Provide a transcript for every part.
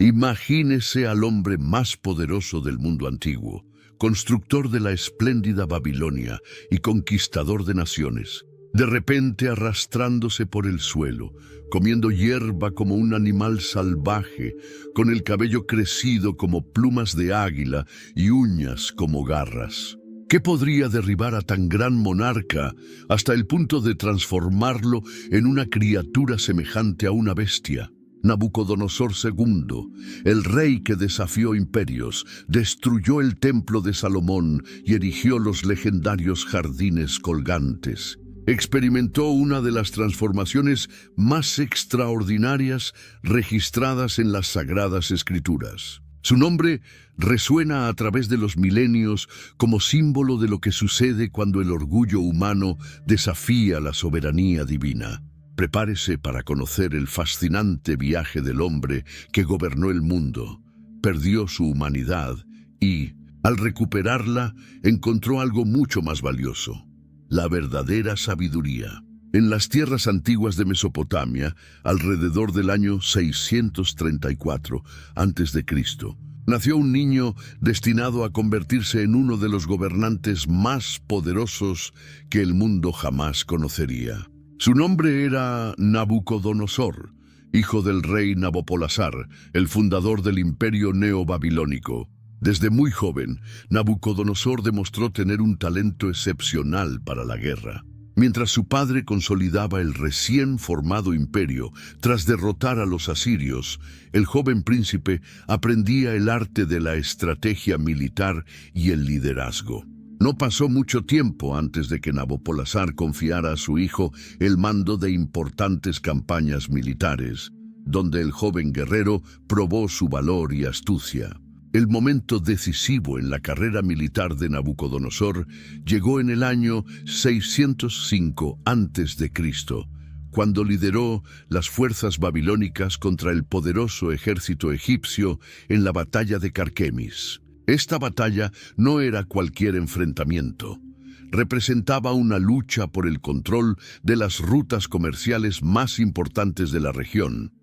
Imagínese al hombre más poderoso del mundo antiguo, constructor de la espléndida Babilonia y conquistador de naciones, de repente arrastrándose por el suelo, comiendo hierba como un animal salvaje, con el cabello crecido como plumas de águila y uñas como garras. ¿Qué podría derribar a tan gran monarca hasta el punto de transformarlo en una criatura semejante a una bestia? Nabucodonosor II, el rey que desafió imperios, destruyó el templo de Salomón y erigió los legendarios jardines colgantes. Experimentó una de las transformaciones más extraordinarias registradas en las Sagradas Escrituras. Su nombre resuena a través de los milenios como símbolo de lo que sucede cuando el orgullo humano desafía la soberanía divina. Prepárese para conocer el fascinante viaje del hombre que gobernó el mundo, perdió su humanidad y, al recuperarla, encontró algo mucho más valioso: la verdadera sabiduría. En las tierras antiguas de Mesopotamia, alrededor del año 634 a.C., nació un niño destinado a convertirse en uno de los gobernantes más poderosos que el mundo jamás conocería. Su nombre era Nabucodonosor, hijo del rey Nabopolassar, el fundador del imperio neobabilónico. Desde muy joven, Nabucodonosor demostró tener un talento excepcional para la guerra. Mientras su padre consolidaba el recién formado imperio tras derrotar a los asirios, el joven príncipe aprendía el arte de la estrategia militar y el liderazgo. No pasó mucho tiempo antes de que Nabopolassar confiara a su hijo el mando de importantes campañas militares, donde el joven guerrero probó su valor y astucia. El momento decisivo en la carrera militar de Nabucodonosor llegó en el año 605 a.C., cuando lideró las fuerzas babilónicas contra el poderoso ejército egipcio en la batalla de Carquemis. Esta batalla no era cualquier enfrentamiento. Representaba una lucha por el control de las rutas comerciales más importantes de la región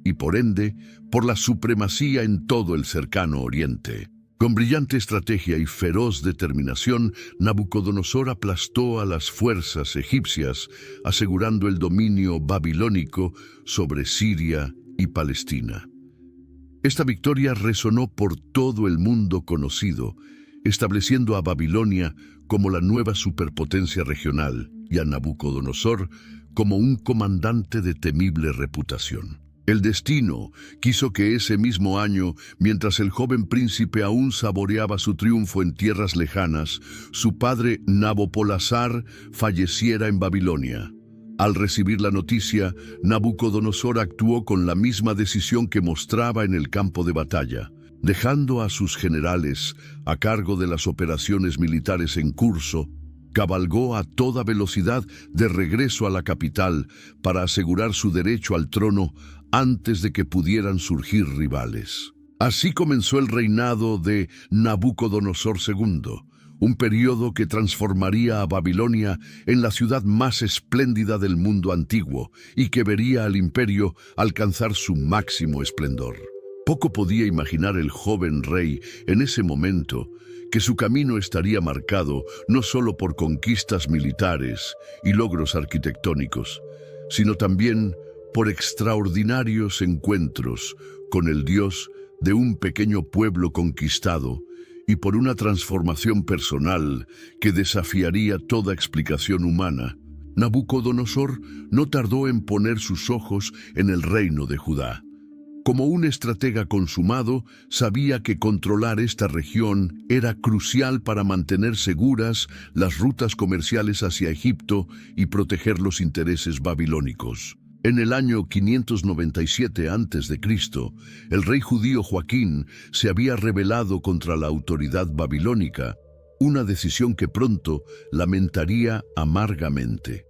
y, por ende, por la supremacía en todo el cercano oriente. Con brillante estrategia y feroz determinación, Nabucodonosor aplastó a las fuerzas egipcias, asegurando el dominio babilónico sobre Siria y Palestina. Esta victoria resonó por todo el mundo conocido, estableciendo a Babilonia como la nueva superpotencia regional y a Nabucodonosor como un comandante de temible reputación. El destino quiso que ese mismo año, mientras el joven príncipe aún saboreaba su triunfo en tierras lejanas, su padre Nabopolassar falleciera en Babilonia. Al recibir la noticia, Nabucodonosor actuó con la misma decisión que mostraba en el campo de batalla, dejando a sus generales a cargo de las operaciones militares en curso. Cabalgó a toda velocidad de regreso a la capital para asegurar su derecho al trono antes de que pudieran surgir rivales. Así comenzó el reinado de Nabucodonosor II, un periodo que transformaría a Babilonia en la ciudad más espléndida del mundo antiguo y que vería al imperio alcanzar su máximo esplendor. Poco podía imaginar el joven rey en ese momento que su camino estaría marcado no solo por conquistas militares y logros arquitectónicos, sino también por extraordinarios encuentros con el Dios de un pequeño pueblo conquistado y por una transformación personal que desafiaría toda explicación humana. Nabucodonosor no tardó en poner sus ojos en el reino de Judá. Como un estratega consumado, sabía que controlar esta región era crucial para mantener seguras las rutas comerciales hacia Egipto y proteger los intereses babilónicos. En el año 597 a.C., el rey judío Joaquín se había rebelado contra la autoridad babilónica, una decisión que pronto lamentaría amargamente.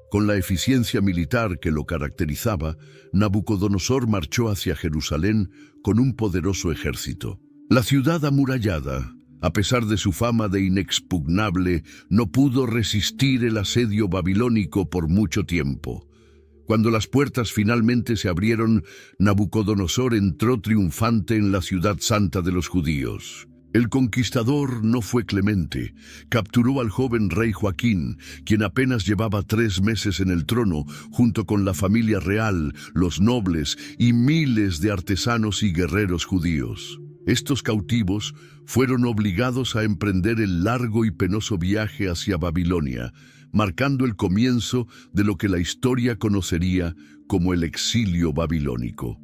Con la eficiencia militar que lo caracterizaba, Nabucodonosor marchó hacia Jerusalén con un poderoso ejército. La ciudad amurallada, a pesar de su fama de inexpugnable, no pudo resistir el asedio babilónico por mucho tiempo. Cuando las puertas finalmente se abrieron, Nabucodonosor entró triunfante en la ciudad santa de los judíos. El conquistador no fue clemente. Capturó al joven rey Joaquín, quien apenas llevaba 3 meses en el trono, junto con la familia real, los nobles y miles de artesanos y guerreros judíos. Estos cautivos fueron obligados a emprender el largo y penoso viaje hacia Babilonia, marcando el comienzo de lo que la historia conocería como el exilio babilónico.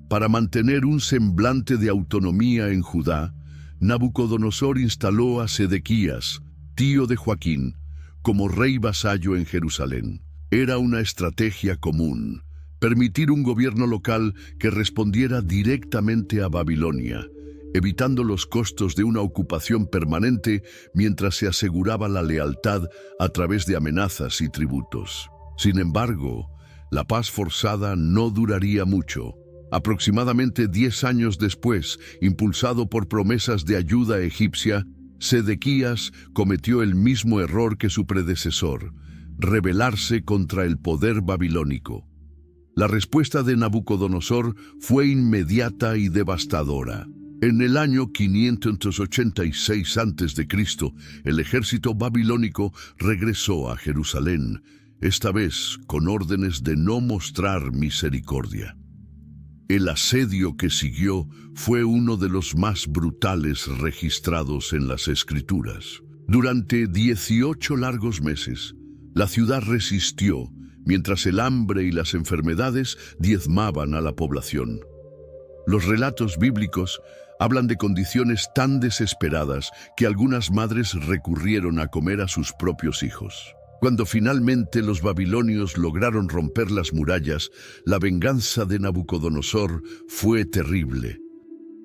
Para mantener un semblante de autonomía en Judá, Nabucodonosor instaló a Sedequías, tío de Joaquín, como rey vasallo en Jerusalén. Era una estrategia común, permitir un gobierno local que respondiera directamente a Babilonia, evitando los costos de una ocupación permanente mientras se aseguraba la lealtad a través de amenazas y tributos. Sin embargo, la paz forzada no duraría mucho. Aproximadamente 10 años después, impulsado por promesas de ayuda egipcia, Sedequías cometió el mismo error que su predecesor: rebelarse contra el poder babilónico. La respuesta de Nabucodonosor fue inmediata y devastadora. En el año 586 a.C., el ejército babilónico regresó a Jerusalén, esta vez con órdenes de no mostrar misericordia. El asedio que siguió fue uno de los más brutales registrados en las Escrituras. Durante 18 largos meses, la ciudad resistió, mientras el hambre y las enfermedades diezmaban a la población. Los relatos bíblicos hablan de condiciones tan desesperadas que algunas madres recurrieron a comer a sus propios hijos. Cuando finalmente los babilonios lograron romper las murallas, la venganza de Nabucodonosor fue terrible.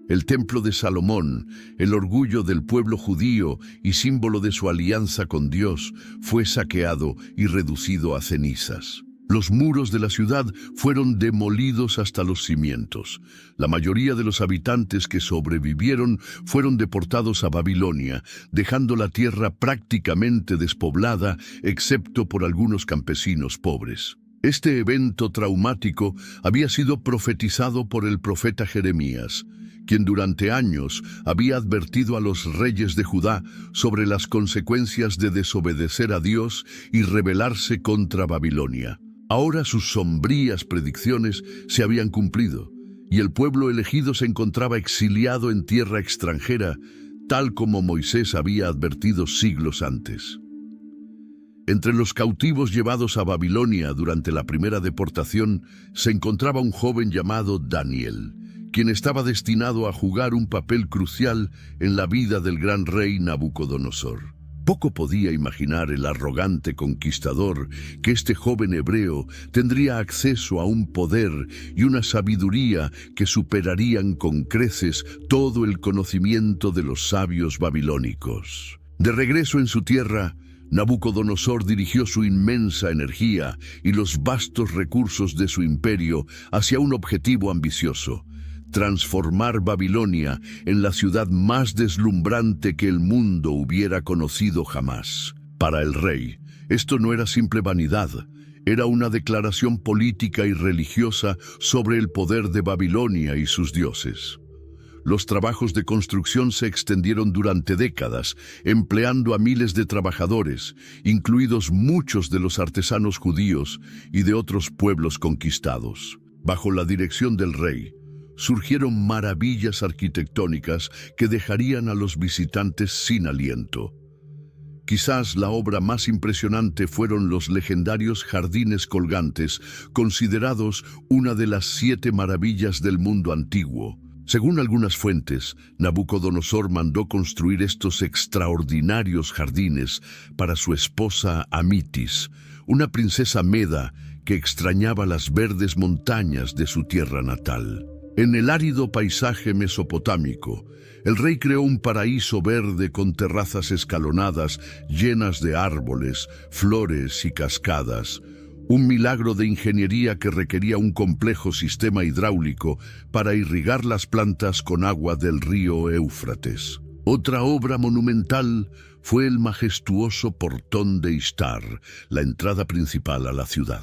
El templo de Salomón, el orgullo del pueblo judío y símbolo de su alianza con Dios, fue saqueado y reducido a cenizas. Los muros de la ciudad fueron demolidos hasta los cimientos. La mayoría de los habitantes que sobrevivieron fueron deportados a Babilonia, dejando la tierra prácticamente despoblada, excepto por algunos campesinos pobres. Este evento traumático había sido profetizado por el profeta Jeremías, quien durante años había advertido a los reyes de Judá sobre las consecuencias de desobedecer a Dios y rebelarse contra Babilonia. Ahora sus sombrías predicciones se habían cumplido, y el pueblo elegido se encontraba exiliado en tierra extranjera, tal como Moisés había advertido siglos antes. Entre los cautivos llevados a Babilonia durante la primera deportación se encontraba un joven llamado Daniel, quien estaba destinado a jugar un papel crucial en la vida del gran rey Nabucodonosor. Poco podía imaginar el arrogante conquistador que este joven hebreo tendría acceso a un poder y una sabiduría que superarían con creces todo el conocimiento de los sabios babilónicos. De regreso en su tierra, Nabucodonosor dirigió su inmensa energía y los vastos recursos de su imperio hacia un objetivo ambicioso: transformar Babilonia en la ciudad más deslumbrante que el mundo hubiera conocido jamás. Para el rey, esto no era simple vanidad, era una declaración política y religiosa sobre el poder de Babilonia y sus dioses. Los trabajos de construcción se extendieron durante décadas, empleando a miles de trabajadores, incluidos muchos de los artesanos judíos y de otros pueblos conquistados. Bajo la dirección del rey, surgieron maravillas arquitectónicas que dejarían a los visitantes sin aliento. Quizás la obra más impresionante fueron los legendarios jardines colgantes, considerados una de las 7 maravillas del mundo antiguo. Según algunas fuentes, Nabucodonosor mandó construir estos extraordinarios jardines para su esposa Amitis, una princesa meda que extrañaba las verdes montañas de su tierra natal. En el árido paisaje mesopotámico, el rey creó un paraíso verde con terrazas escalonadas llenas de árboles, flores y cascadas, un milagro de ingeniería que requería un complejo sistema hidráulico para irrigar las plantas con agua del río Éufrates. Otra obra monumental fue el majestuoso portón de Ishtar, la entrada principal a la ciudad.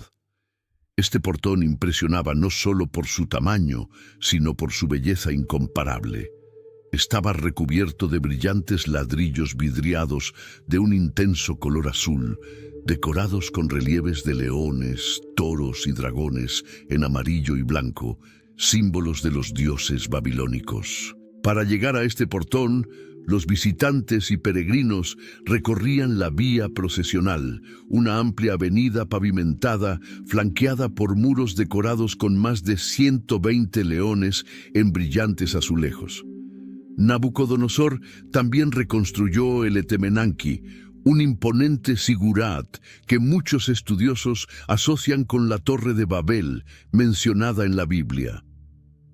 Este portón impresionaba no solo por su tamaño, sino por su belleza incomparable. Estaba recubierto de brillantes ladrillos vidriados de un intenso color azul, decorados con relieves de leones, toros y dragones en amarillo y blanco, símbolos de los dioses babilónicos. Para llegar a este portón, los visitantes y peregrinos recorrían la vía procesional, una amplia avenida pavimentada, flanqueada por muros decorados con más de 120 leones en brillantes azulejos. Nabucodonosor también reconstruyó el Etemenanki, un imponente zigurat que muchos estudiosos asocian con la Torre de Babel, mencionada en la Biblia.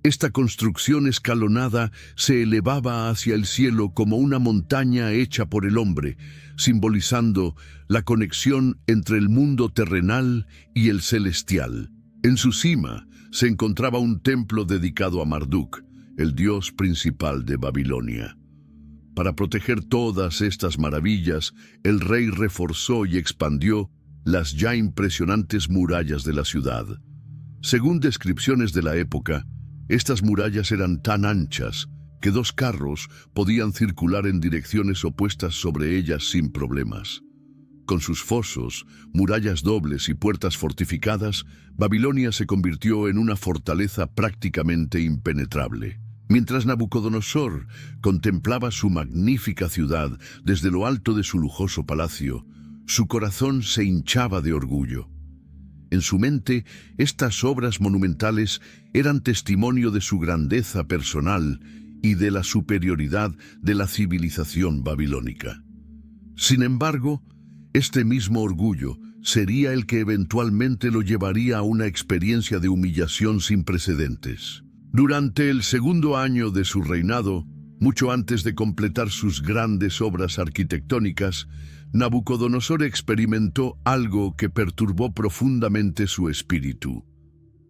Esta construcción escalonada se elevaba hacia el cielo como una montaña hecha por el hombre, simbolizando la conexión entre el mundo terrenal y el celestial. En su cima se encontraba un templo dedicado a Marduk, el dios principal de Babilonia. Para proteger todas estas maravillas, el rey reforzó y expandió las ya impresionantes murallas de la ciudad. Según descripciones de la época, estas murallas eran tan anchas que 2 carros podían circular en direcciones opuestas sobre ellas sin problemas. Con sus fosos, murallas dobles y puertas fortificadas, Babilonia se convirtió en una fortaleza prácticamente impenetrable. Mientras Nabucodonosor contemplaba su magnífica ciudad desde lo alto de su lujoso palacio, su corazón se hinchaba de orgullo. En su mente, estas obras monumentales eran testimonio de su grandeza personal y de la superioridad de la civilización babilónica. Sin embargo, este mismo orgullo sería el que eventualmente lo llevaría a una experiencia de humillación sin precedentes. Durante el 2.º año de su reinado, mucho antes de completar sus grandes obras arquitectónicas, Nabucodonosor experimentó algo que perturbó profundamente su espíritu.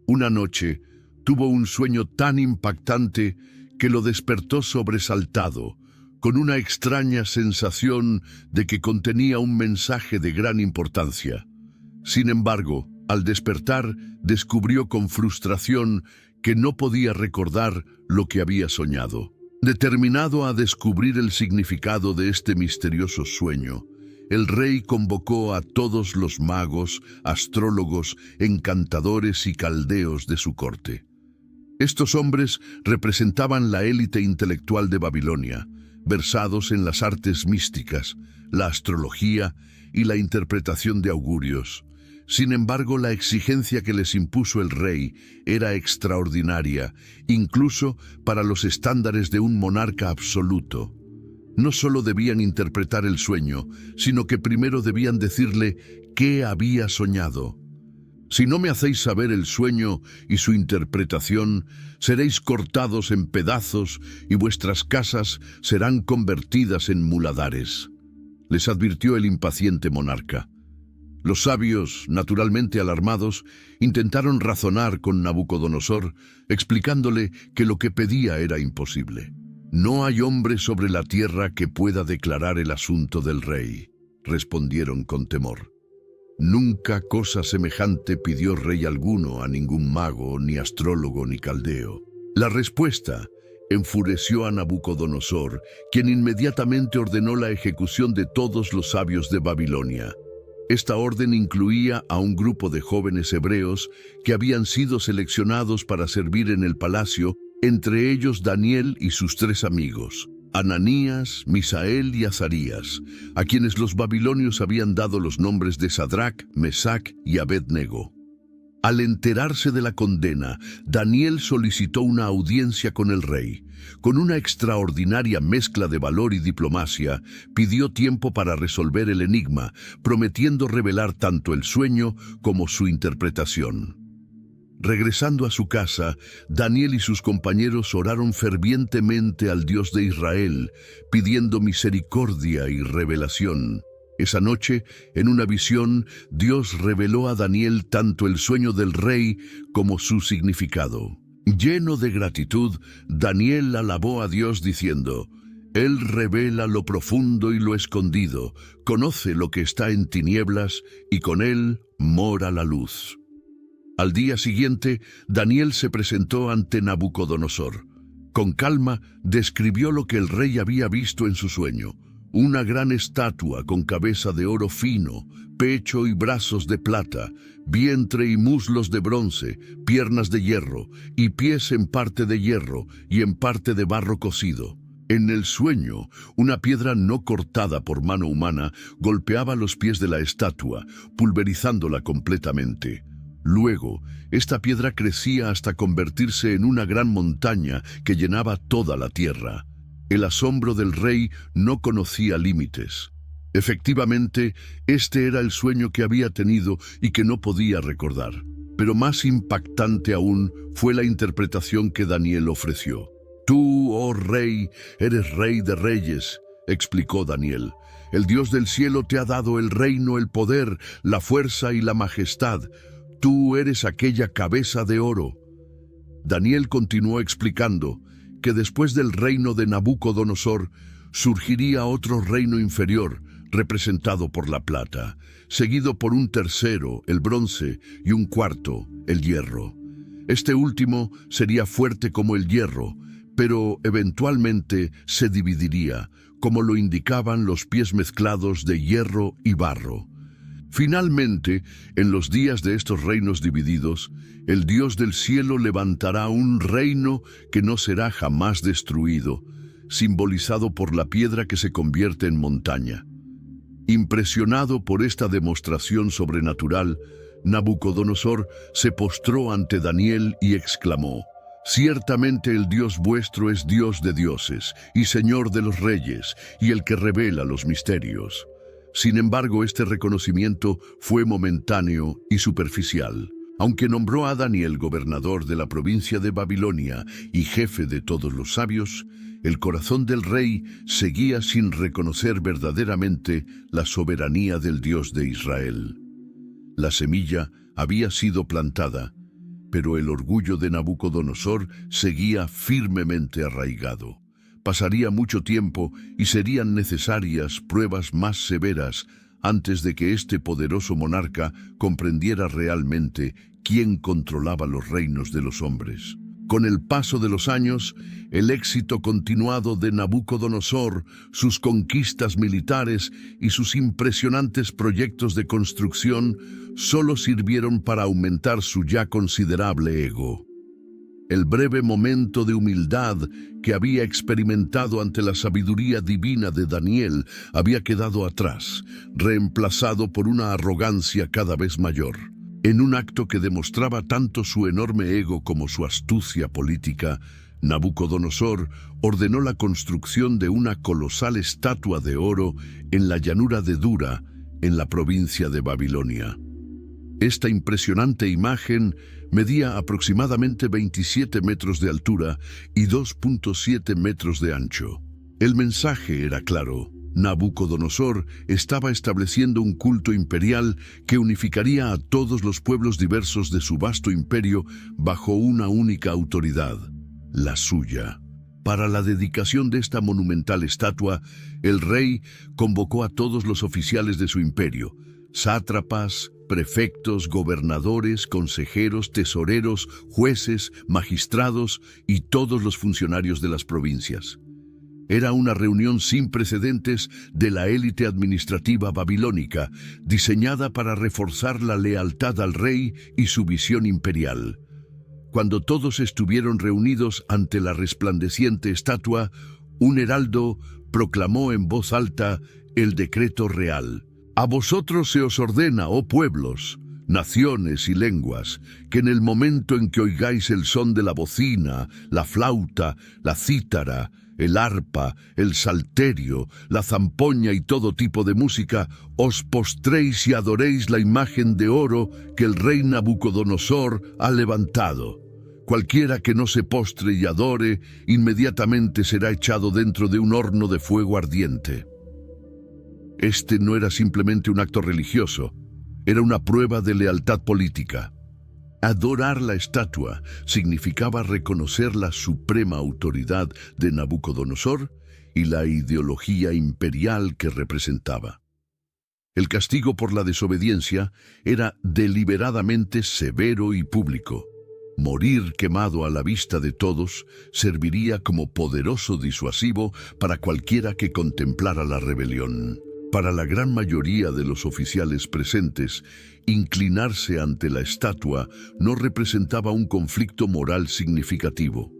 Una noche, tuvo un sueño tan impactante que lo despertó sobresaltado, con una extraña sensación de que contenía un mensaje de gran importancia. Sin embargo, al despertar, descubrió con frustración que no podía recordar lo que había soñado. Determinado a descubrir el significado de este misterioso sueño, el rey convocó a todos los magos, astrólogos, encantadores y caldeos de su corte. Estos hombres representaban la élite intelectual de Babilonia, versados en las artes místicas, la astrología y la interpretación de augurios. Sin embargo, la exigencia que les impuso el rey era extraordinaria, incluso para los estándares de un monarca absoluto. No solo debían interpretar el sueño, sino que primero debían decirle qué había soñado. Si no me hacéis saber el sueño y su interpretación, seréis cortados en pedazos y vuestras casas serán convertidas en muladares, les advirtió el impaciente monarca. Los sabios, naturalmente alarmados, intentaron razonar con Nabucodonosor, explicándole que lo que pedía era imposible. «No hay hombre sobre la tierra que pueda declarar el asunto del rey», respondieron con temor. Nunca cosa semejante pidió rey alguno a ningún mago, ni astrólogo, ni caldeo. La respuesta enfureció a Nabucodonosor, quien inmediatamente ordenó la ejecución de todos los sabios de Babilonia. Esta orden incluía a un grupo de jóvenes hebreos que habían sido seleccionados para servir en el palacio, entre ellos Daniel y sus 3 amigos, Ananías, Misael y Azarías, a quienes los babilonios habían dado los nombres de Sadrac, Mesac y Abednego. Al enterarse de la condena, Daniel solicitó una audiencia con el rey. Con una extraordinaria mezcla de valor y diplomacia, pidió tiempo para resolver el enigma, prometiendo revelar tanto el sueño como su interpretación. Regresando a su casa, Daniel y sus compañeros oraron fervientemente al Dios de Israel, pidiendo misericordia y revelación. Esa noche, en una visión, Dios reveló a Daniel tanto el sueño del rey como su significado. Lleno de gratitud, Daniel alabó a Dios diciendo: «Él revela lo profundo y lo escondido, conoce lo que está en tinieblas y con él mora la luz». Al día siguiente, Daniel se presentó ante Nabucodonosor. Con calma, describió lo que el rey había visto en su sueño: una gran estatua con cabeza de oro fino, pecho y brazos de plata, vientre y muslos de bronce, piernas de hierro, y pies en parte de hierro y en parte de barro cocido. En el sueño, una piedra no cortada por mano humana golpeaba los pies de la estatua, pulverizándola completamente. Luego, esta piedra crecía hasta convertirse en una gran montaña que llenaba toda la tierra. El asombro del rey no conocía límites. Efectivamente, este era el sueño que había tenido y que no podía recordar. Pero más impactante aún fue la interpretación que Daniel ofreció. «Tú, oh rey, eres rey de reyes», explicó Daniel. «El Dios del cielo te ha dado el reino, el poder, la fuerza y la majestad. Tú eres aquella cabeza de oro». Daniel continuó explicando que después del reino de Nabucodonosor surgiría otro reino inferior, representado por la plata, seguido por un tercero, el bronce, y un cuarto, el hierro. Este último sería fuerte como el hierro, pero eventualmente se dividiría, como lo indicaban los pies mezclados de hierro y barro. Finalmente, en los días de estos reinos divididos, el Dios del cielo levantará un reino que no será jamás destruido, simbolizado por la piedra que se convierte en montaña. Impresionado por esta demostración sobrenatural, Nabucodonosor se postró ante Daniel y exclamó: «Ciertamente el Dios vuestro es Dios de dioses y Señor de los reyes, y el que revela los misterios». Sin embargo, este reconocimiento fue momentáneo y superficial. Aunque nombró a Daniel gobernador de la provincia de Babilonia y jefe de todos los sabios, el corazón del rey seguía sin reconocer verdaderamente la soberanía del Dios de Israel. La semilla había sido plantada, pero el orgullo de Nabucodonosor seguía firmemente arraigado. Pasaría mucho tiempo y serían necesarias pruebas más severas antes de que este poderoso monarca comprendiera realmente quién controlaba los reinos de los hombres. Con el paso de los años, el éxito continuado de Nabucodonosor, sus conquistas militares y sus impresionantes proyectos de construcción solo sirvieron para aumentar su ya considerable ego. El breve momento de humildad que había experimentado ante la sabiduría divina de Daniel había quedado atrás, reemplazado por una arrogancia cada vez mayor. En un acto que demostraba tanto su enorme ego como su astucia política, Nabucodonosor ordenó la construcción de una colosal estatua de oro en la llanura de Dura, en la provincia de Babilonia. Esta impresionante imagen medía aproximadamente 27 metros de altura y 2.7 metros de ancho. El mensaje era claro: Nabucodonosor estaba estableciendo un culto imperial que unificaría a todos los pueblos diversos de su vasto imperio bajo una única autoridad, la suya. Para la dedicación de esta monumental estatua, el rey convocó a todos los oficiales de su imperio: sátrapas, prefectos, gobernadores, consejeros, tesoreros, jueces, magistrados y todos los funcionarios de las provincias. Era una reunión sin precedentes de la élite administrativa babilónica, diseñada para reforzar la lealtad al rey y su visión imperial. Cuando todos estuvieron reunidos ante la resplandeciente estatua, un heraldo proclamó en voz alta el decreto real: «A vosotros se os ordena, oh pueblos, naciones y lenguas, que en el momento en que oigáis el son de la bocina, la flauta, la cítara, el arpa, el salterio, la zampoña y todo tipo de música, os postréis y adoréis la imagen de oro que el rey Nabucodonosor ha levantado. Cualquiera que no se postre y adore, inmediatamente será echado dentro de un horno de fuego ardiente». Este no era simplemente un acto religioso, era una prueba de lealtad política. Adorar la estatua significaba reconocer la suprema autoridad de Nabucodonosor y la ideología imperial que representaba. El castigo por la desobediencia era deliberadamente severo y público. Morir quemado a la vista de todos serviría como poderoso disuasivo para cualquiera que contemplara la rebelión. Para la gran mayoría de los oficiales presentes, inclinarse ante la estatua no representaba un conflicto moral significativo.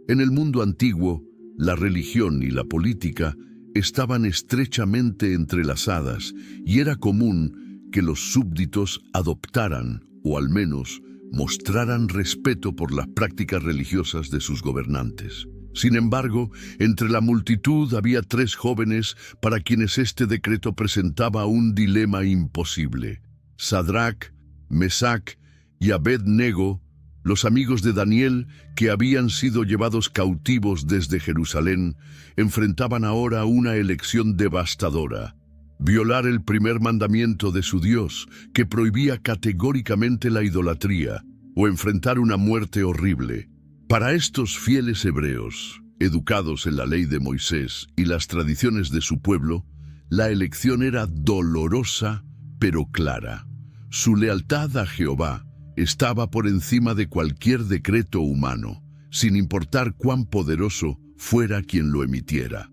En el mundo antiguo, la religión y la política estaban estrechamente entrelazadas y era común que los súbditos adoptaran, o al menos mostraran respeto por las prácticas religiosas de sus gobernantes. Sin embargo, entre la multitud había 3 jóvenes para quienes este decreto presentaba un dilema imposible. Sadrach, Mesach y Abed-Nego, los amigos de Daniel, que habían sido llevados cautivos desde Jerusalén, enfrentaban ahora una elección devastadora: violar el primer mandamiento de su Dios, que prohibía categóricamente la idolatría, o enfrentar una muerte horrible. Para estos fieles hebreos, educados en la ley de Moisés y las tradiciones de su pueblo, la elección era dolorosa pero clara. Su lealtad a Jehová estaba por encima de cualquier decreto humano, sin importar cuán poderoso fuera quien lo emitiera.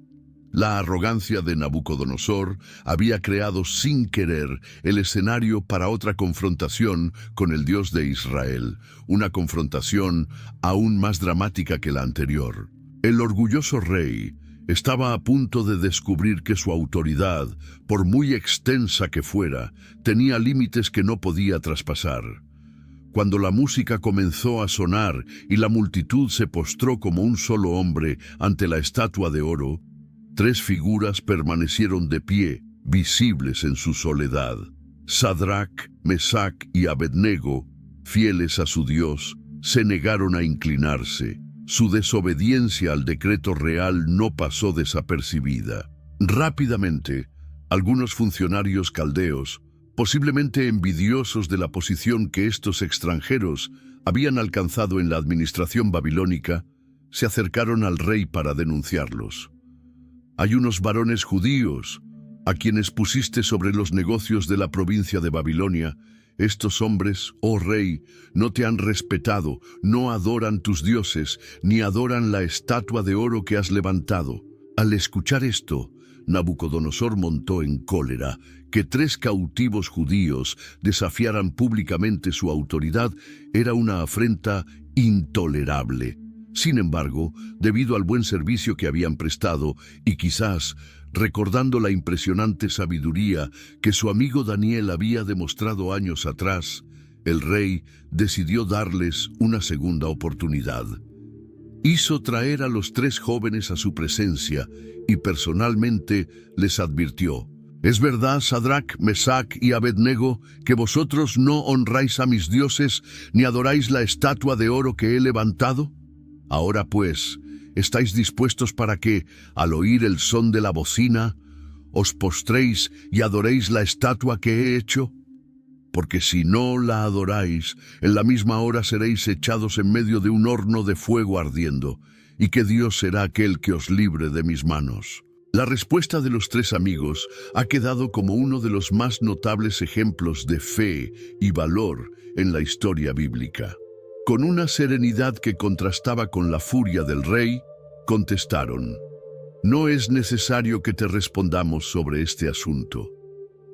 La arrogancia de Nabucodonosor había creado sin querer el escenario para otra confrontación con el Dios de Israel, una confrontación aún más dramática que la anterior. El orgulloso rey estaba a punto de descubrir que su autoridad, por muy extensa que fuera, tenía límites que no podía traspasar. Cuando la música comenzó a sonar y la multitud se postró como un solo hombre ante la estatua de oro, 3 figuras permanecieron de pie, visibles en su soledad. Sadrach, Mesach y Abed-Nego, fieles a su Dios, se negaron a inclinarse. Su desobediencia al decreto real no pasó desapercibida. Rápidamente, algunos funcionarios caldeos, posiblemente envidiosos de la posición que estos extranjeros habían alcanzado en la administración babilónica, se acercaron al rey para denunciarlos. Hay unos varones judíos, a quienes pusiste sobre los negocios de la provincia de Babilonia. Estos hombres, oh rey, no te han respetado, no adoran tus dioses, ni adoran la estatua de oro que has levantado. Al escuchar esto, Nabucodonosor montó en cólera. Que 3 cautivos judíos desafiaran públicamente su autoridad era una afrenta intolerable. Sin embargo, debido al buen servicio que habían prestado y quizás recordando la impresionante sabiduría que su amigo Daniel había demostrado años atrás, el rey decidió darles una segunda oportunidad. Hizo traer a los 3 jóvenes a su presencia y personalmente les advirtió: ¿es verdad, Sadrach, Mesach y Abed-Nego, que vosotros no honráis a mis dioses ni adoráis la estatua de oro que he levantado? Ahora pues, ¿estáis dispuestos para que, al oír el son de la bocina, os postréis y adoréis la estatua que he hecho? Porque si no la adoráis, en la misma hora seréis echados en medio de un horno de fuego ardiendo, y que Dios será aquel que os libre de mis manos. La respuesta de los 3 amigos ha quedado como uno de los más notables ejemplos de fe y valor en la historia bíblica. Con una serenidad que contrastaba con la furia del rey, contestaron: no es necesario que te respondamos sobre este asunto.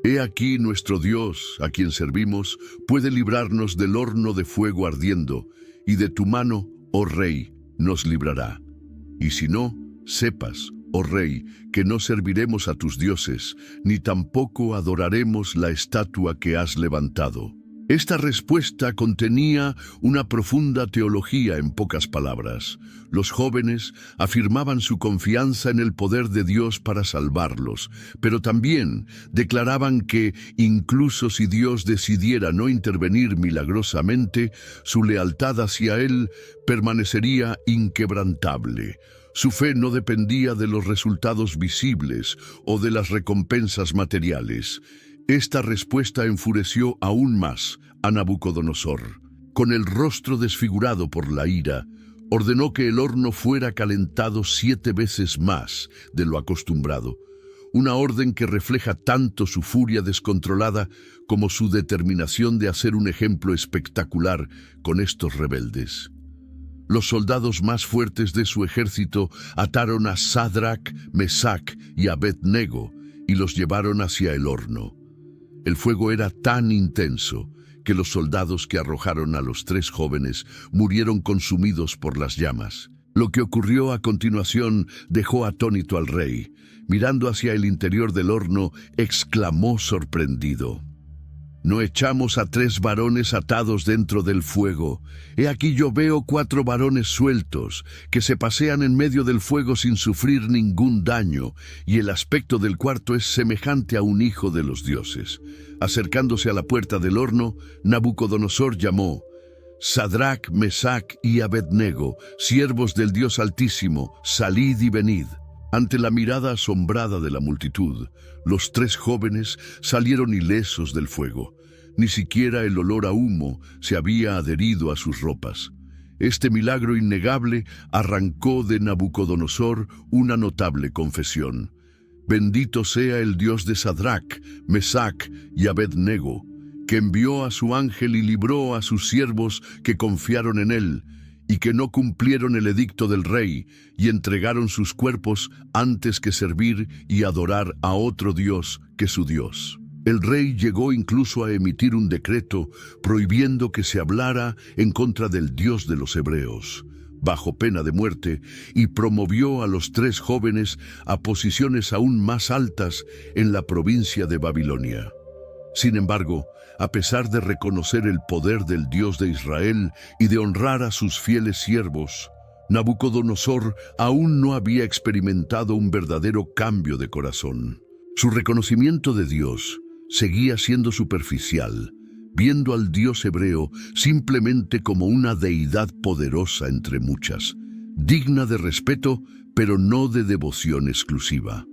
He aquí nuestro Dios, a quien servimos, puede librarnos del horno de fuego ardiendo, y de tu mano, oh rey, nos librará. Y si no, sepas, oh rey, que no serviremos a tus dioses, ni tampoco adoraremos la estatua que has levantado. Esta respuesta contenía una profunda teología en pocas palabras. Los jóvenes afirmaban su confianza en el poder de Dios para salvarlos, pero también declaraban que, incluso si Dios decidiera no intervenir milagrosamente, su lealtad hacia Él permanecería inquebrantable. Su fe no dependía de los resultados visibles o de las recompensas materiales. Esta respuesta enfureció aún más a Nabucodonosor. Con el rostro desfigurado por la ira, ordenó que el horno fuera calentado 7 veces más de lo acostumbrado, una orden que refleja tanto su furia descontrolada como su determinación de hacer un ejemplo espectacular con estos rebeldes. Los soldados más fuertes de su ejército ataron a Sadrach, Mesach y Abed-nego y los llevaron hacia el horno. El fuego era tan intenso que los soldados que arrojaron a los 3 jóvenes murieron consumidos por las llamas. Lo que ocurrió a continuación dejó atónito al rey. Mirando hacia el interior del horno, exclamó sorprendido: «¿No echamos a 3 varones atados dentro del fuego? He aquí yo veo 4 varones sueltos, que se pasean en medio del fuego sin sufrir ningún daño, y el aspecto del cuarto es semejante a un hijo de los dioses». Acercándose a la puerta del horno, Nabucodonosor llamó: «Sadrach, Mesach y Abed-nego, siervos del Dios Altísimo, salid y venid». Ante la mirada asombrada de la multitud, los 3 jóvenes salieron ilesos del fuego. Ni siquiera el olor a humo se había adherido a sus ropas. Este milagro innegable arrancó de Nabucodonosor una notable confesión: «Bendito sea el Dios de Sadrach, Mesach y Abed-nego, que envió a su ángel y libró a sus siervos que confiaron en él, y que no cumplieron el edicto del rey, y entregaron sus cuerpos antes que servir y adorar a otro Dios que su Dios». El rey llegó incluso a emitir un decreto prohibiendo que se hablara en contra del Dios de los hebreos, bajo pena de muerte, y promovió a los 3 jóvenes a posiciones aún más altas en la provincia de Babilonia. Sin embargo, a pesar de reconocer el poder del Dios de Israel y de honrar a sus fieles siervos, Nabucodonosor aún no había experimentado un verdadero cambio de corazón. Su reconocimiento de Dios seguía siendo superficial, viendo al Dios hebreo simplemente como una deidad poderosa entre muchas, digna de respeto, pero no de devoción exclusiva.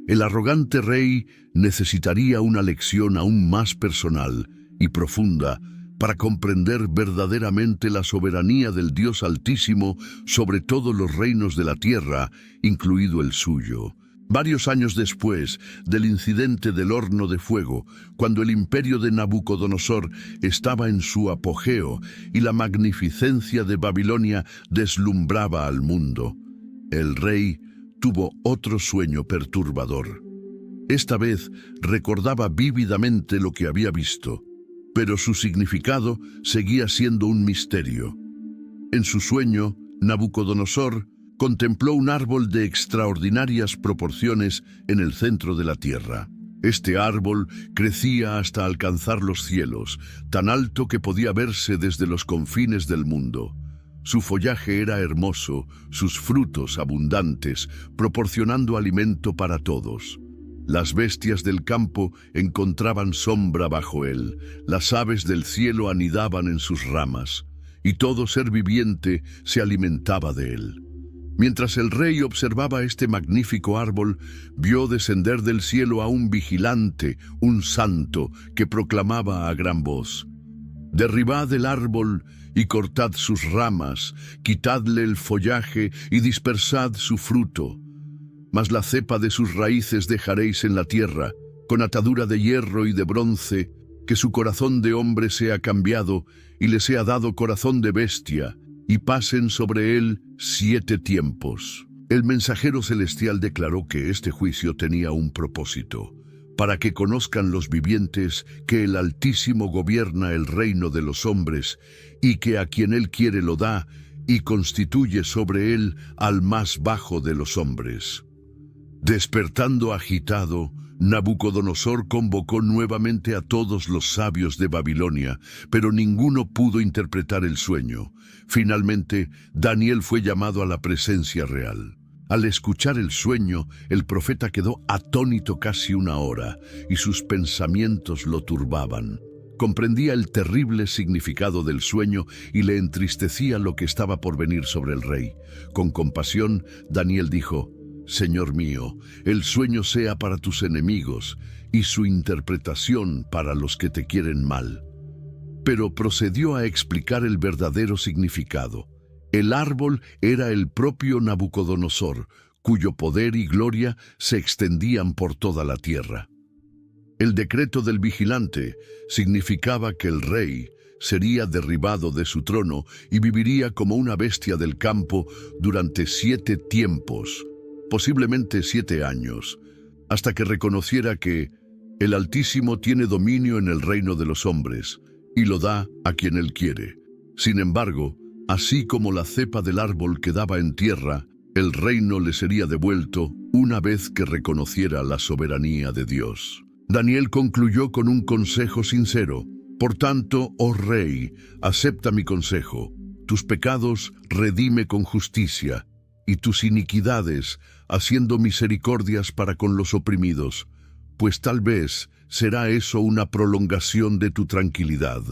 El arrogante rey necesitaría una lección aún más personal y profunda para comprender verdaderamente la soberanía del Dios Altísimo sobre todos los reinos de la tierra, incluido el suyo. Varios años después del incidente del horno de fuego, cuando el imperio de Nabucodonosor estaba en su apogeo y la magnificencia de Babilonia deslumbraba al mundo, el rey tuvo otro sueño perturbador. Esta vez recordaba vívidamente lo que había visto, pero su significado seguía siendo un misterio. En su sueño, Nabucodonosor contempló un árbol de extraordinarias proporciones en el centro de la tierra. Este árbol crecía hasta alcanzar los cielos, tan alto que podía verse desde los confines del mundo. Su follaje era hermoso, sus frutos abundantes, proporcionando alimento para todos. Las bestias del campo encontraban sombra bajo él, las aves del cielo anidaban en sus ramas, y todo ser viviente se alimentaba de él. Mientras el rey observaba este magnífico árbol, vio descender del cielo a un vigilante, un santo, que proclamaba a gran voz: «Derribad el árbol y cortad sus ramas, quitadle el follaje y dispersad su fruto. Mas la cepa de sus raíces dejaréis en la tierra, con atadura de hierro y de bronce, que su corazón de hombre sea cambiado y le sea dado corazón de bestia, y pasen sobre él 7 tiempos». El mensajero celestial declaró que este juicio tenía un propósito: para que conozcan los vivientes que el Altísimo gobierna el reino de los hombres, y que a quien él quiere lo da, y constituye sobre él al más bajo de los hombres. Despertando agitado, Nabucodonosor convocó nuevamente a todos los sabios de Babilonia, pero ninguno pudo interpretar el sueño. Finalmente, Daniel fue llamado a la presencia real. Al escuchar el sueño, el profeta quedó atónito casi 1 hora, y sus pensamientos lo turbaban. Comprendía el terrible significado del sueño y le entristecía lo que estaba por venir sobre el rey. Con compasión, Daniel dijo: «Señor mío, el sueño sea para tus enemigos y su interpretación para los que te quieren mal». Pero procedió a explicar el verdadero significado. El árbol era el propio Nabucodonosor, cuyo poder y gloria se extendían por toda la tierra. El decreto del vigilante significaba que el rey sería derribado de su trono y viviría como una bestia del campo durante 7 tiempos, posiblemente 7 años, hasta que reconociera que el Altísimo tiene dominio en el reino de los hombres y lo da a quien él quiere. Sin embargo, así como la cepa del árbol quedaba en tierra, el reino le sería devuelto una vez que reconociera la soberanía de Dios. Daniel concluyó con un consejo sincero. Por tanto, oh rey, acepta mi consejo. Tus pecados redime con justicia, y tus iniquidades haciendo misericordias para con los oprimidos, pues tal vez será eso una prolongación de tu tranquilidad.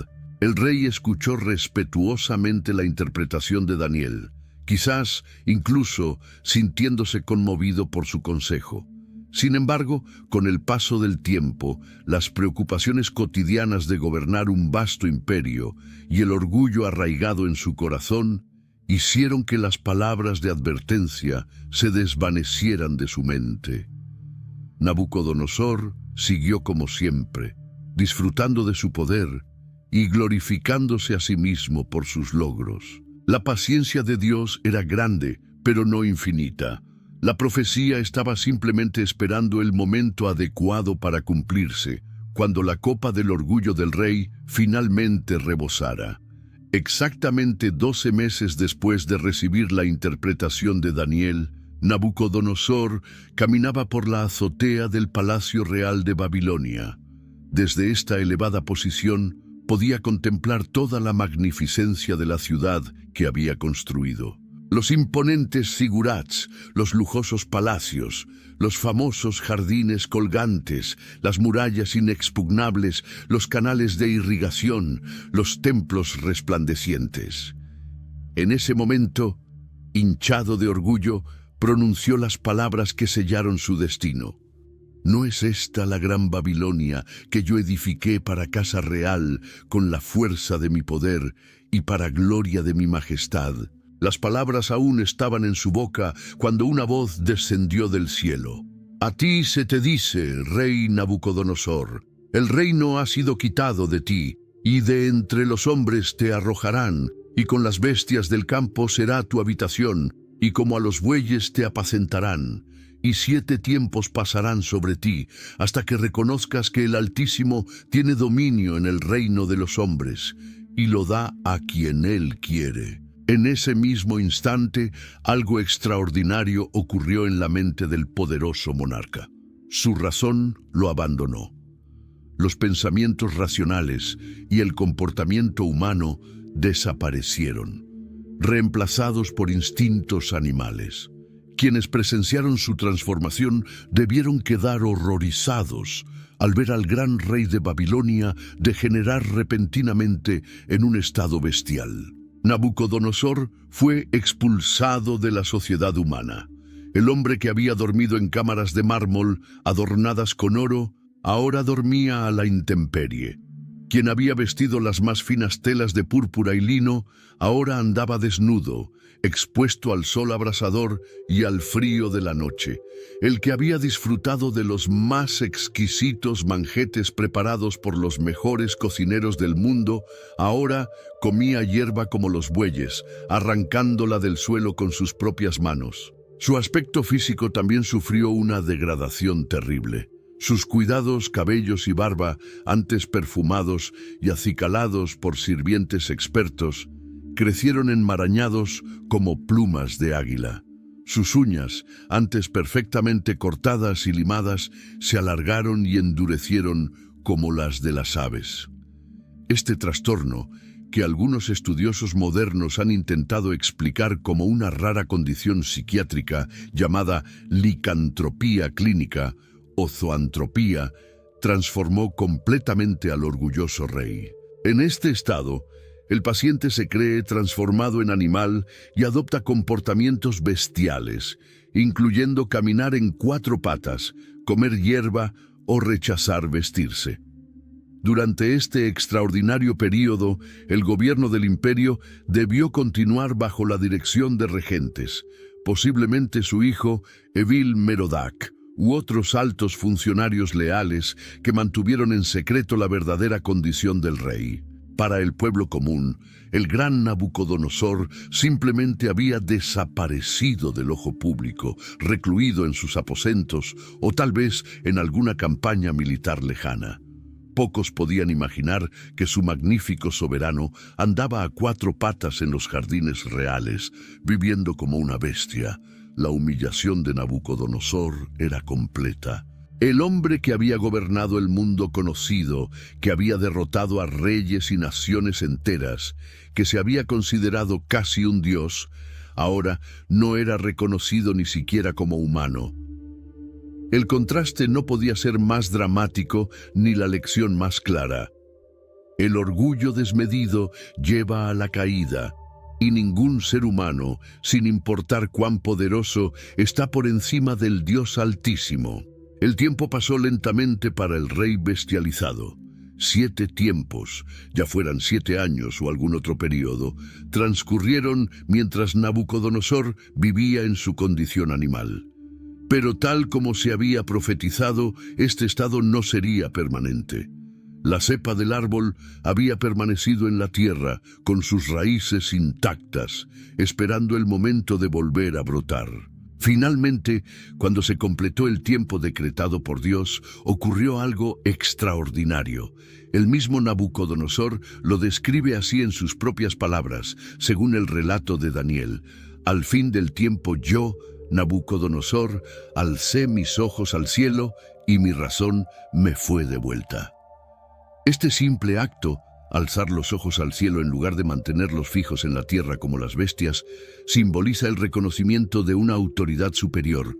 El rey escuchó respetuosamente la interpretación de Daniel, quizás incluso sintiéndose conmovido por su consejo. Sin embargo, con el paso del tiempo, las preocupaciones cotidianas de gobernar un vasto imperio y el orgullo arraigado en su corazón hicieron que las palabras de advertencia se desvanecieran de su mente. Nabucodonosor siguió como siempre, disfrutando de su poder y glorificándose a sí mismo por sus logros. La paciencia de Dios era grande, pero no infinita. La profecía estaba simplemente esperando el momento adecuado para cumplirse, cuando la copa del orgullo del rey finalmente rebosara. Exactamente 12 meses después de recibir la interpretación de Daniel, Nabucodonosor caminaba por la azotea del Palacio Real de Babilonia. Desde esta elevada posición podía contemplar toda la magnificencia de la ciudad que había construido. Los imponentes zigurats, los lujosos palacios, los famosos jardines colgantes, las murallas inexpugnables, los canales de irrigación, los templos resplandecientes. En ese momento, hinchado de orgullo, pronunció las palabras que sellaron su destino. ¿No es esta la gran Babilonia que yo edifiqué para casa real con la fuerza de mi poder y para gloria de mi majestad? Las palabras aún estaban en su boca cuando una voz descendió del cielo. A ti se te dice, rey Nabucodonosor, el reino ha sido quitado de ti, y de entre los hombres te arrojarán, y con las bestias del campo será tu habitación, y como a los bueyes te apacentarán. Y 7 tiempos pasarán sobre ti, hasta que reconozcas que el Altísimo tiene dominio en el reino de los hombres, y lo da a quien él quiere. En ese mismo instante, algo extraordinario ocurrió en la mente del poderoso monarca. Su razón lo abandonó. Los pensamientos racionales y el comportamiento humano desaparecieron, reemplazados por instintos animales. Quienes presenciaron su transformación debieron quedar horrorizados al ver al gran rey de Babilonia degenerar repentinamente en un estado bestial. Nabucodonosor fue expulsado de la sociedad humana. El hombre que había dormido en cámaras de mármol adornadas con oro, ahora dormía a la intemperie. Quien había vestido las más finas telas de púrpura y lino, ahora andaba desnudo, expuesto al sol abrasador y al frío de la noche. El que había disfrutado de los más exquisitos banquetes preparados por los mejores cocineros del mundo, ahora comía hierba como los bueyes, arrancándola del suelo con sus propias manos. Su aspecto físico también sufrió una degradación terrible. Sus cuidados cabellos y barba, antes perfumados y acicalados por sirvientes expertos, crecieron enmarañados como plumas de águila. Sus uñas, antes perfectamente cortadas y limadas, se alargaron y endurecieron como las de las aves. Este trastorno, que algunos estudiosos modernos han intentado explicar como una rara condición psiquiátrica llamada licantropía clínica o zoantropía, transformó completamente al orgulloso rey. En este estado, el paciente se cree transformado en animal y adopta comportamientos bestiales, incluyendo caminar en 4 patas, comer hierba o rechazar vestirse. Durante este extraordinario período, el gobierno del imperio debió continuar bajo la dirección de regentes, posiblemente su hijo Evil Merodach, u otros altos funcionarios leales que mantuvieron en secreto la verdadera condición del rey. Para el pueblo común, el gran Nabucodonosor simplemente había desaparecido del ojo público, recluido en sus aposentos o tal vez en alguna campaña militar lejana. Pocos podían imaginar que su magnífico soberano andaba a cuatro patas en los jardines reales, viviendo como una bestia. La humillación de Nabucodonosor era completa. El hombre que había gobernado el mundo conocido, que había derrotado a reyes y naciones enteras, que se había considerado casi un dios, ahora no era reconocido ni siquiera como humano. El contraste no podía ser más dramático ni la lección más clara. El orgullo desmedido lleva a la caída, y ningún ser humano, sin importar cuán poderoso, está por encima del Dios Altísimo. El tiempo pasó lentamente para el rey bestializado. 7 tiempos, ya fueran 7 años o algún otro periodo, transcurrieron mientras Nabucodonosor vivía en su condición animal. Pero tal como se había profetizado, este estado no sería permanente. La cepa del árbol había permanecido en la tierra, con sus raíces intactas, esperando el momento de volver a brotar. Finalmente, cuando se completó el tiempo decretado por Dios, ocurrió algo extraordinario. El mismo Nabucodonosor lo describe así en sus propias palabras, según el relato de Daniel. Al fin del tiempo yo, Nabucodonosor, alcé mis ojos al cielo y mi razón me fue devuelta. Este simple acto, alzar los ojos al cielo en lugar de mantenerlos fijos en la tierra como las bestias, simboliza el reconocimiento de una autoridad superior,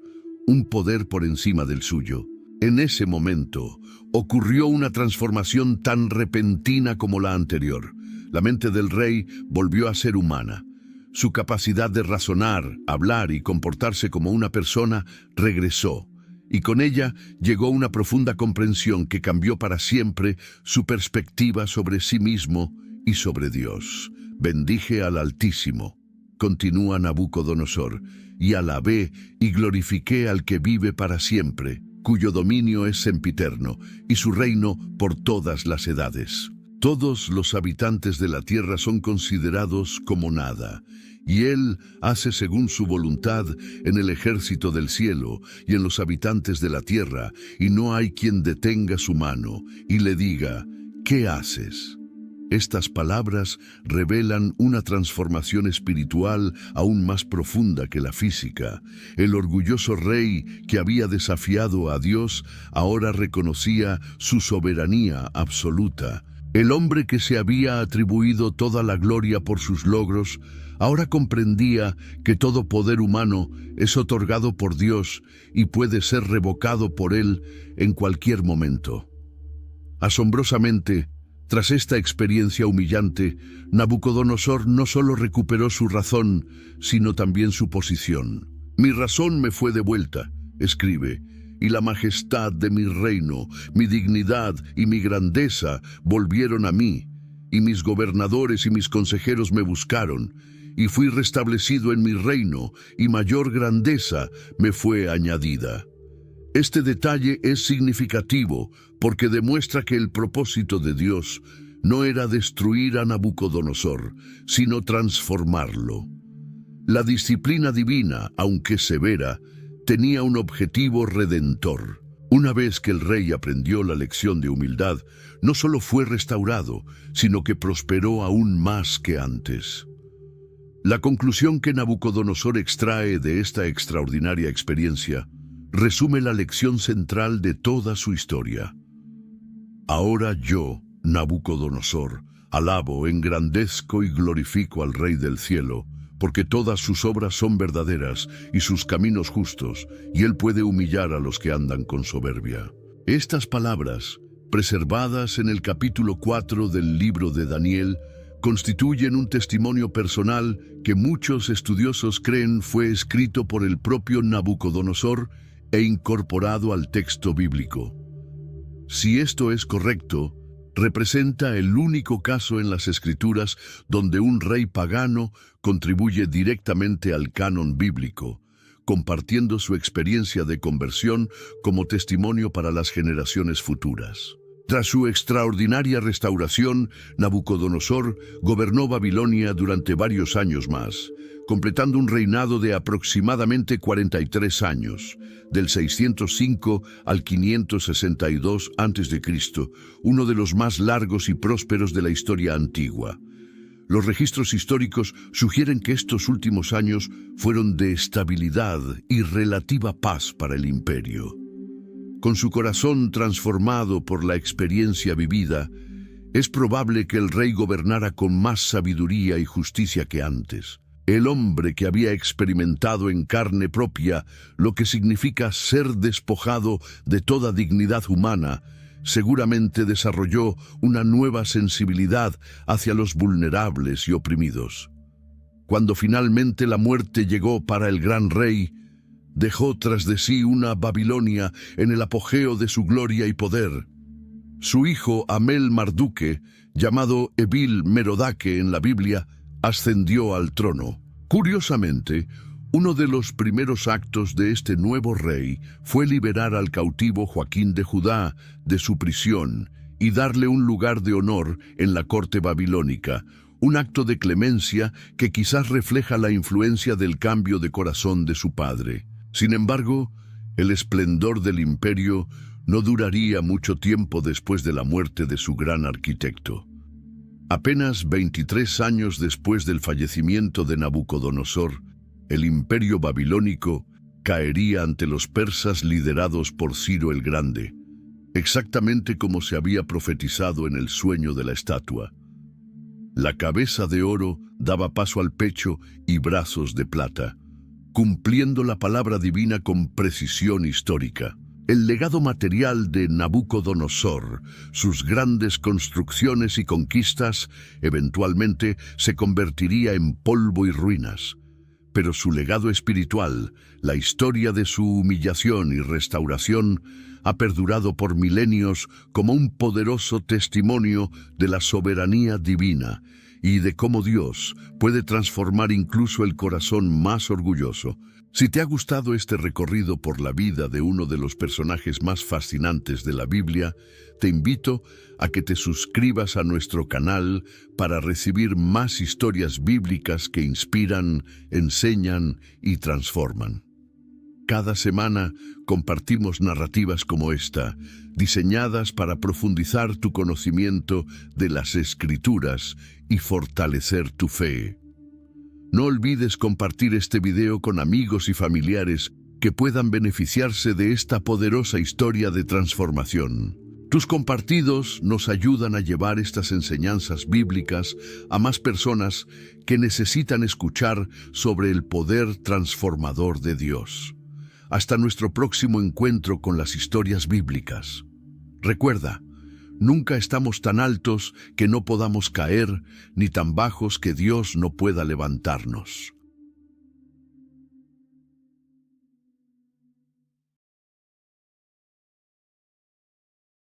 un poder por encima del suyo. En ese momento, ocurrió una transformación tan repentina como la anterior. La mente del rey volvió a ser humana. Su capacidad de razonar, hablar y comportarse como una persona regresó. Y con ella llegó una profunda comprensión que cambió para siempre su perspectiva sobre sí mismo y sobre Dios. Bendije al Altísimo, continúa Nabucodonosor, y alabé y glorifiqué al que vive para siempre, cuyo dominio es sempiterno, y su reino por todas las edades. Todos los habitantes de la tierra son considerados como nada, y Él hace según su voluntad en el ejército del cielo y en los habitantes de la tierra, y no hay quien detenga su mano y le diga, ¿qué haces? Estas palabras revelan una transformación espiritual aún más profunda que la física. El orgulloso rey que había desafiado a Dios ahora reconocía su soberanía absoluta. El hombre que se había atribuido toda la gloria por sus logros, ahora comprendía que todo poder humano es otorgado por Dios y puede ser revocado por Él en cualquier momento. Asombrosamente, tras esta experiencia humillante, Nabucodonosor no solo recuperó su razón, sino también su posición. Mi razón me fue devuelta, escribe, y la majestad de mi reino, mi dignidad y mi grandeza volvieron a mí, y mis gobernadores y mis consejeros me buscaron, y fui restablecido en mi reino, y mayor grandeza me fue añadida. Este detalle es significativo porque demuestra que el propósito de Dios no era destruir a Nabucodonosor, sino transformarlo. La disciplina divina, aunque severa, tenía un objetivo redentor. Una vez que el rey aprendió la lección de humildad, no solo fue restaurado, sino que prosperó aún más que antes. La conclusión que Nabucodonosor extrae de esta extraordinaria experiencia resume la lección central de toda su historia. Ahora yo, Nabucodonosor, alabo, engrandezco y glorifico al Rey del cielo, porque todas sus obras son verdaderas y sus caminos justos, y él puede humillar a los que andan con soberbia. Estas palabras, preservadas en el capítulo 4 del libro de Daniel, constituyen un testimonio personal que muchos estudiosos creen fue escrito por el propio Nabucodonosor e incorporado al texto bíblico. Si esto es correcto, representa el único caso en las Escrituras donde un rey pagano contribuye directamente al canon bíblico, compartiendo su experiencia de conversión como testimonio para las generaciones futuras. Tras su extraordinaria restauración, Nabucodonosor gobernó Babilonia durante varios años más, completando un reinado de aproximadamente 43 años, del 605 al 562 a.C., uno de los más largos y prósperos de la historia antigua. Los registros históricos sugieren que estos últimos años fueron de estabilidad y relativa paz para el imperio. Con su corazón transformado por la experiencia vivida, es probable que el rey gobernara con más sabiduría y justicia que antes. El hombre que había experimentado en carne propia lo que significa ser despojado de toda dignidad humana, seguramente desarrolló una nueva sensibilidad hacia los vulnerables y oprimidos. Cuando finalmente la muerte llegó para el gran rey, dejó tras de sí una Babilonia en el apogeo de su gloria y poder. Su hijo Amel-Marduke, llamado Evil-Merodake en la Biblia, ascendió al trono. Curiosamente, uno de los primeros actos de este nuevo rey fue liberar al cautivo Joaquín de Judá de su prisión y darle un lugar de honor en la corte babilónica, un acto de clemencia que quizás refleja la influencia del cambio de corazón de su padre. Sin embargo, el esplendor del imperio no duraría mucho tiempo después de la muerte de su gran arquitecto. Apenas 23 años después del fallecimiento de Nabucodonosor, el imperio babilónico caería ante los persas liderados por Ciro el Grande, exactamente como se había profetizado en el sueño de la estatua. La cabeza de oro daba paso al pecho y brazos de plata, cumpliendo la palabra divina con precisión histórica. El legado material de Nabucodonosor, sus grandes construcciones y conquistas, eventualmente se convertiría en polvo y ruinas. Pero su legado espiritual, la historia de su humillación y restauración, ha perdurado por milenios como un poderoso testimonio de la soberanía divina y de cómo Dios puede transformar incluso el corazón más orgulloso. Si te ha gustado este recorrido por la vida de uno de los personajes más fascinantes de la Biblia, te invito a que te suscribas a nuestro canal para recibir más historias bíblicas que inspiran, enseñan y transforman. Cada semana compartimos narrativas como esta, diseñadas para profundizar tu conocimiento de las Escrituras y fortalecer tu fe. No olvides compartir este video con amigos y familiares que puedan beneficiarse de esta poderosa historia de transformación. Tus compartidos nos ayudan a llevar estas enseñanzas bíblicas a más personas que necesitan escuchar sobre el poder transformador de Dios. Hasta nuestro próximo encuentro con las historias bíblicas. Recuerda, nunca estamos tan altos que no podamos caer, ni tan bajos que Dios no pueda levantarnos.